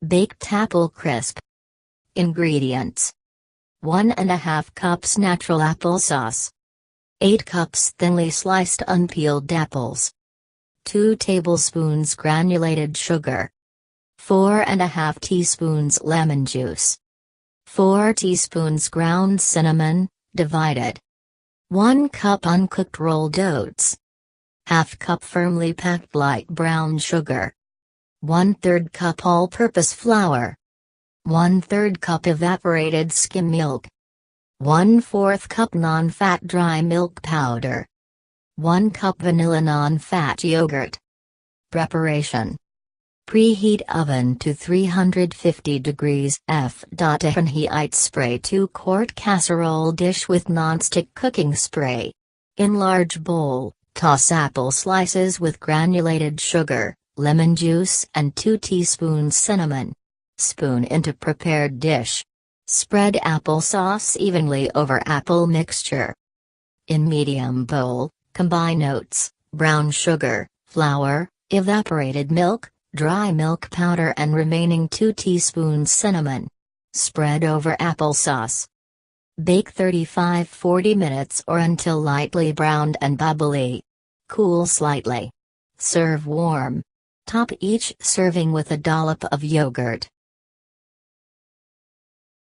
Baked apple crisp. Ingredients: 1½ cups natural applesauce, 8 cups thinly sliced unpeeled apples, 2 tablespoons granulated sugar, 4½ teaspoons lemon juice, 4 teaspoons ground cinnamon, divided, 1 cup uncooked rolled oats, ½ cup firmly packed light brown sugar, 1/3 cup all-purpose flour, 1/3 cup evaporated skim milk, 1/4 cup non-fat dry milk powder, 1 cup vanilla non-fat yogurt. Preparation: preheat oven to 350 degrees F. Heat spray 2-quart casserole dish with non-stick cooking spray. In large bowl, toss apple slices with granulated sugar, lemon juice and 2 teaspoons cinnamon. Spoon into prepared dish. Spread applesauce evenly over apple mixture. In medium bowl, combine oats, brown sugar, flour, evaporated milk, dry milk powder and remaining 2 teaspoons cinnamon. Spread over applesauce. Bake 35–40 minutes or until lightly browned and bubbly. Cool slightly. Serve warm. Top each serving with a dollop of yogurt.